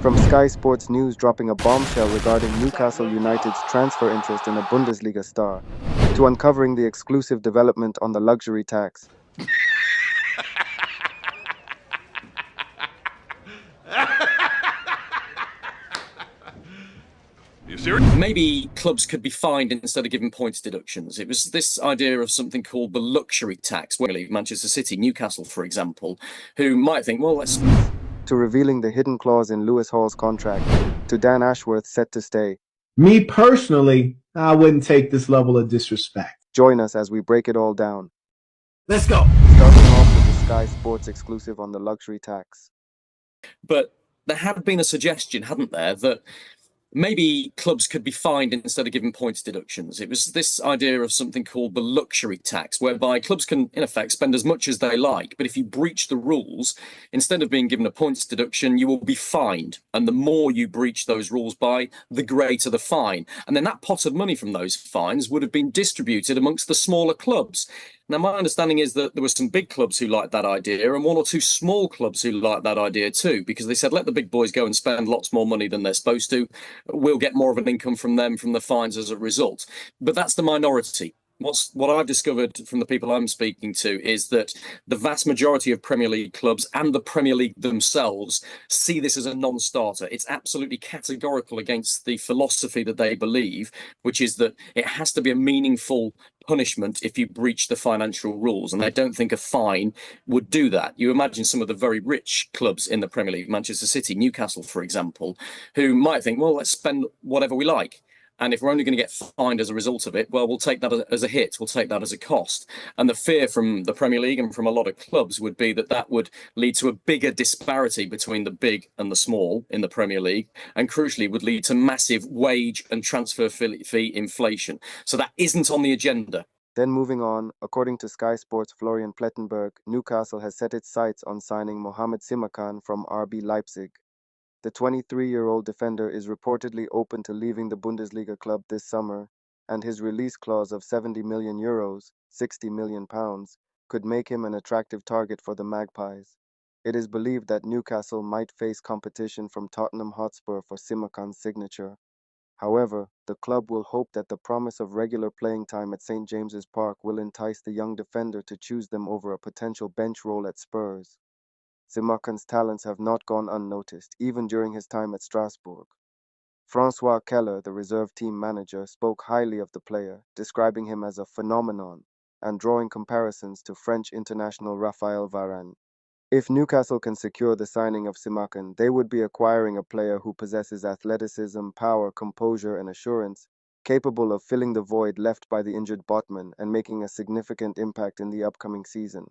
From Sky Sports News dropping a bombshell regarding Newcastle United's transfer interest in a Bundesliga star, to uncovering the exclusive development on the luxury tax. You serious? Maybe clubs could be fined instead of giving points deductions. It was this idea of something called the luxury tax, where Manchester City, Newcastle, for example, who might think, well, let's. To revealing the hidden clause in Lewis Hall's contract, to Dan Ashworth set to stay. Me personally, I wouldn't take this level of disrespect. Join us as we break it all down. Let's go. Starting off with the Sky Sports exclusive on the luxury tax. But there had been a suggestion, hadn't there, that maybe clubs could be fined instead of giving points deductions. It was this idea of something called the luxury tax, whereby clubs can, in effect, spend as much as they like. But if you breach the rules, instead of being given a points deduction, you will be fined. And the more you breach those rules by, the greater the fine. And then that pot of money from those fines would have been distributed amongst the smaller clubs. Now, my understanding is that there were some big clubs who liked that idea and one or two small clubs who liked that idea too, because they said, let the big boys go and spend lots more money than they're supposed to. We'll get more of an income from them from the fines as a result. But that's the minority. What I've discovered from the people I'm speaking to is that the vast majority of Premier League clubs and the Premier League themselves see this as a non-starter. It's absolutely categorical against the philosophy that they believe, which is that it has to be a meaningful punishment if you breach the financial rules, and they don't think a fine would do that. You imagine some of the very rich clubs in the Premier League, Manchester City, Newcastle, for example, who might think, well, let's spend whatever we like. And if we're only going to get fined as a result of it, well, we'll take that as a hit. We'll take that as a cost. And the fear from the Premier League and from a lot of clubs would be that that would lead to a bigger disparity between the big and the small in the Premier League, and crucially would lead to massive wage and transfer fee inflation. So that isn't on the agenda. Then moving on, according to Sky Sports' Florian Plettenberg, Newcastle has set its sights on signing Mohamed Simakan from RB Leipzig. The 23-year-old defender is reportedly open to leaving the Bundesliga club this summer, and his release clause of €70 million, £60 million, could make him an attractive target for the Magpies. It is believed that Newcastle might face competition from Tottenham Hotspur for Simakan's signature. However, the club will hope that the promise of regular playing time at St. James's Park will entice the young defender to choose them over a potential bench role at Spurs. Simakan's talents have not gone unnoticed, even during his time at Strasbourg. Francois Keller, the reserve team manager, spoke highly of the player, describing him as a phenomenon and drawing comparisons to French international Raphael Varane. If Newcastle can secure the signing of Simakan, they would be acquiring a player who possesses athleticism, power, composure, and assurance, capable of filling the void left by the injured Botman and making a significant impact in the upcoming season.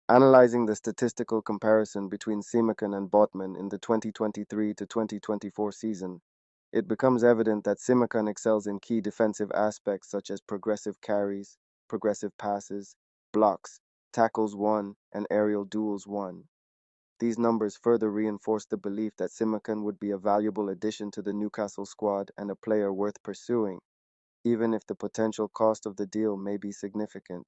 Analyzing the statistical comparison between Simakan and Botman in the 2023 to 2024 season, it becomes evident that Simakan excels in key defensive aspects such as progressive carries, progressive passes, blocks, tackles won, and aerial duels won. These numbers further reinforce the belief that Simakan would be a valuable addition to the Newcastle squad and a player worth pursuing, even if the potential cost of the deal may be significant.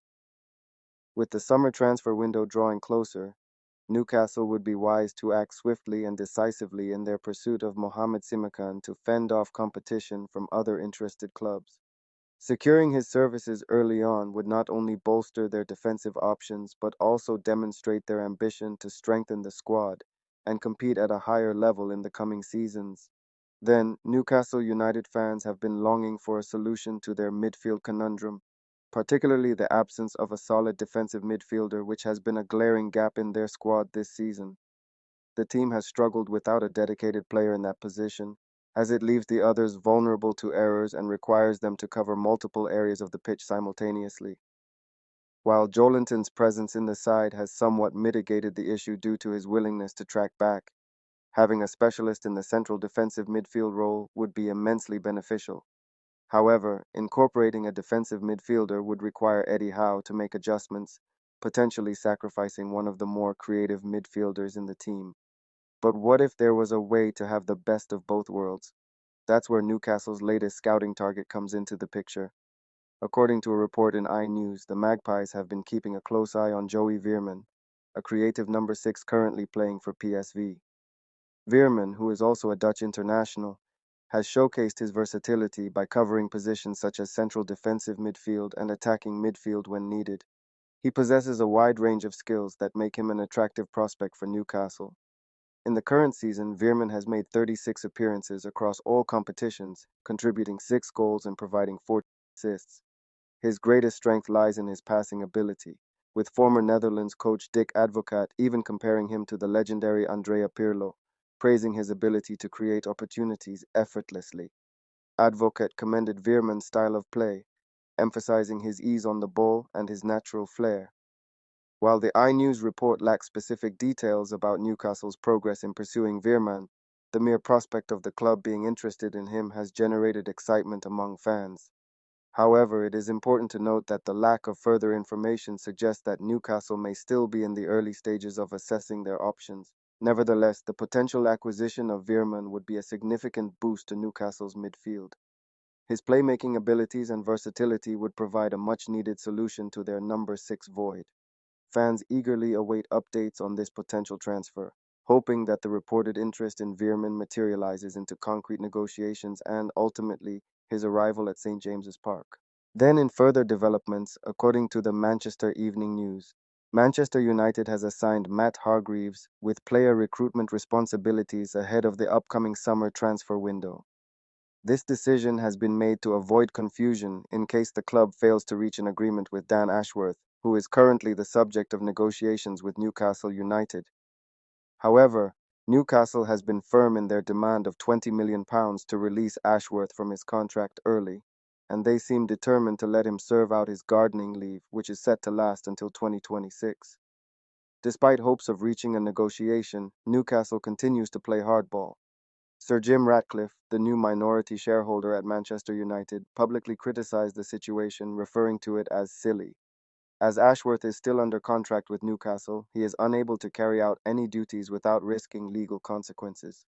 With the summer transfer window drawing closer, Newcastle would be wise to act swiftly and decisively in their pursuit of Mohamed Simakan to fend off competition from other interested clubs. Securing his services early on would not only bolster their defensive options but also demonstrate their ambition to strengthen the squad and compete at a higher level in the coming seasons. Then, Newcastle United fans have been longing for a solution to their midfield conundrum, particularly the absence of a solid defensive midfielder, which has been a glaring gap in their squad this season. The team has struggled without a dedicated player in that position, as it leaves the others vulnerable to errors and requires them to cover multiple areas of the pitch simultaneously. While Joelinton's presence in the side has somewhat mitigated the issue due to his willingness to track back, having a specialist in the central defensive midfield role would be immensely beneficial. However, incorporating a defensive midfielder would require Eddie Howe to make adjustments, potentially sacrificing one of the more creative midfielders in the team. But what if there was a way to have the best of both worlds? That's where Newcastle's latest scouting target comes into the picture. According to a report in iNews, the Magpies have been keeping a close eye on Joey Veerman, a creative number 6 currently playing for PSV. Veerman, who is also a Dutch international, has showcased his versatility by covering positions such as central defensive midfield and attacking midfield when needed. He possesses a wide range of skills that make him an attractive prospect for Newcastle. In the current season, Veerman has made 36 appearances across all competitions, contributing 6 goals and providing 4 assists. His greatest strength lies in his passing ability, with former Netherlands coach Dick Advocaat even comparing him to the legendary Andrea Pirlo, praising his ability to create opportunities effortlessly. Advocaat commended Veerman's style of play, emphasizing his ease on the ball and his natural flair. While the iNews report lacks specific details about Newcastle's progress in pursuing Veerman, the mere prospect of the club being interested in him has generated excitement among fans. However, it is important to note that the lack of further information suggests that Newcastle may still be in the early stages of assessing their options. Nevertheless, the potential acquisition of Veerman would be a significant boost to Newcastle's midfield. His playmaking abilities and versatility would provide a much-needed solution to their number 6 void. Fans eagerly await updates on this potential transfer, hoping that the reported interest in Veerman materializes into concrete negotiations and, ultimately, his arrival at St. James's Park. Then, in further developments, according to the Manchester Evening News, Manchester United has assigned Matt Hargreaves with player recruitment responsibilities ahead of the upcoming summer transfer window. This decision has been made to avoid confusion in case the club fails to reach an agreement with Dan Ashworth, who is currently the subject of negotiations with Newcastle United. However, Newcastle has been firm in their demand of £20 million to release Ashworth from his contract early, and they seem determined to let him serve out his gardening leave, which is set to last until 2026. Despite hopes of reaching a negotiation, Newcastle continues to play hardball. Sir Jim Ratcliffe, the new minority shareholder at Manchester United, publicly criticized the situation, referring to it as silly. As Ashworth is still under contract with Newcastle, he is unable to carry out any duties without risking legal consequences.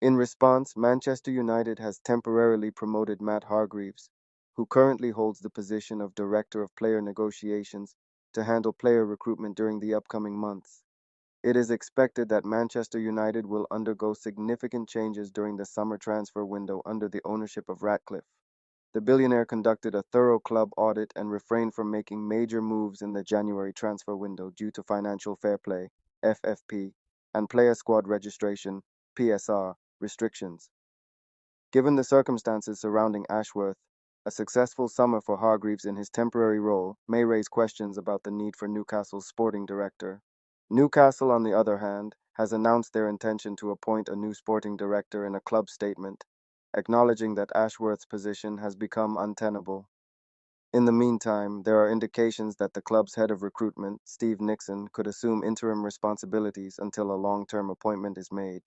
In response, Manchester United has temporarily promoted Matt Hargreaves, who currently holds the position of Director of Player Negotiations, to handle player recruitment during the upcoming months. It is expected that Manchester United will undergo significant changes during the summer transfer window under the ownership of Ratcliffe. The billionaire conducted a thorough club audit and refrained from making major moves in the January transfer window due to financial fair play, FFP, and player squad registration, PSR, restrictions. Given the circumstances surrounding Ashworth, a successful summer for Hargreaves in his temporary role may raise questions about the need for Newcastle's sporting director. Newcastle, on the other hand, has announced their intention to appoint a new sporting director in a club statement, acknowledging that Ashworth's position has become untenable. In the meantime, there are indications that the club's head of recruitment, Steve Nixon, could assume interim responsibilities until a long-term appointment is made.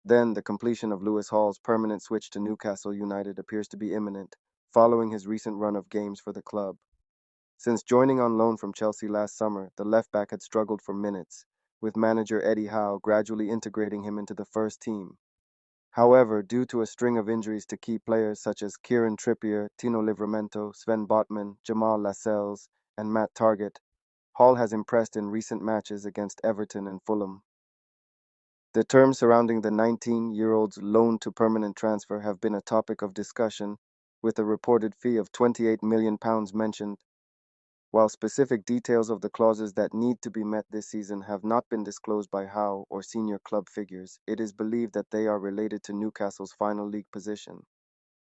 Then, the completion of Lewis Hall's permanent switch to Newcastle United appears to be imminent, following his recent run of games for the club. Since joining on loan from Chelsea last summer, the left-back had struggled for minutes, with manager Eddie Howe gradually integrating him into the first team. However, due to a string of injuries to key players such as Kieran Trippier, Tino Livramento, Sven Botman, Jamal Lascelles, and Matt Targett, Hall has impressed in recent matches against Everton and Fulham. The terms surrounding the 19-year-old's loan to permanent transfer have been a topic of discussion, with a reported fee of £28 million mentioned. While specific details of the clauses that need to be met this season have not been disclosed by Howe or senior club figures, it is believed that they are related to Newcastle's final league position.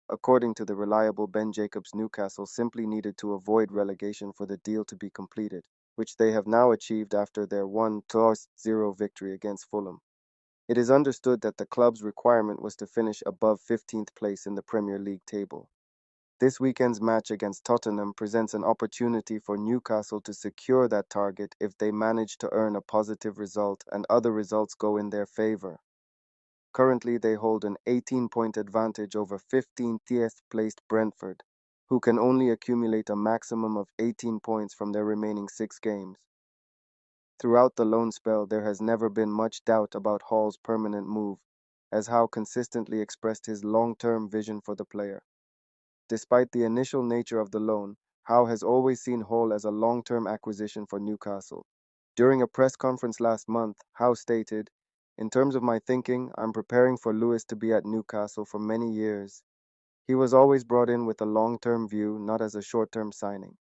According to the reliable Ben Jacobs, Newcastle simply needed to avoid relegation for the deal to be completed, which they have now achieved after their 1-0 victory against Fulham. It is understood that the club's requirement was to finish above 15th place in the Premier League table. This weekend's match against Tottenham presents an opportunity for Newcastle to secure that target if they manage to earn a positive result and other results go in their favor. Currently, they hold an 18-point advantage over 15th placed Brentford, who can only accumulate a maximum of 18 points from their remaining 6 games. Throughout the loan spell, there has never been much doubt about Hall's permanent move, as Howe consistently expressed his long-term vision for the player. Despite the initial nature of the loan, Howe has always seen Hall as a long-term acquisition for Newcastle. During a press conference last month, Howe stated, In terms of my thinking, I'm preparing for Lewis to be at Newcastle for many years. He was always brought in with a long-term view, not as a short-term signing.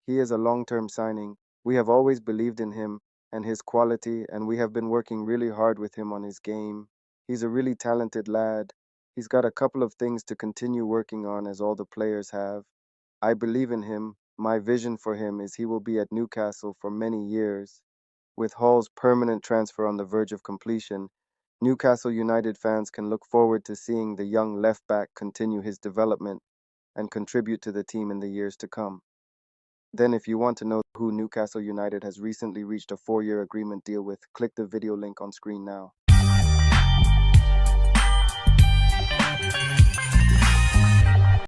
He is a long-term signing. We have always believed in him and his quality, and we have been working really hard with him on his game. He's a really talented lad. He's got a couple of things to continue working on, as all the players have. I believe in him. My vision for him is he will be at Newcastle for many years. With Hall's permanent transfer on the verge of completion, Newcastle United fans can look forward to seeing the young left back continue his development and contribute to the team in the years to come. Then, if you want to know who Newcastle United has recently reached a 4-year agreement deal with, click the video link on screen now.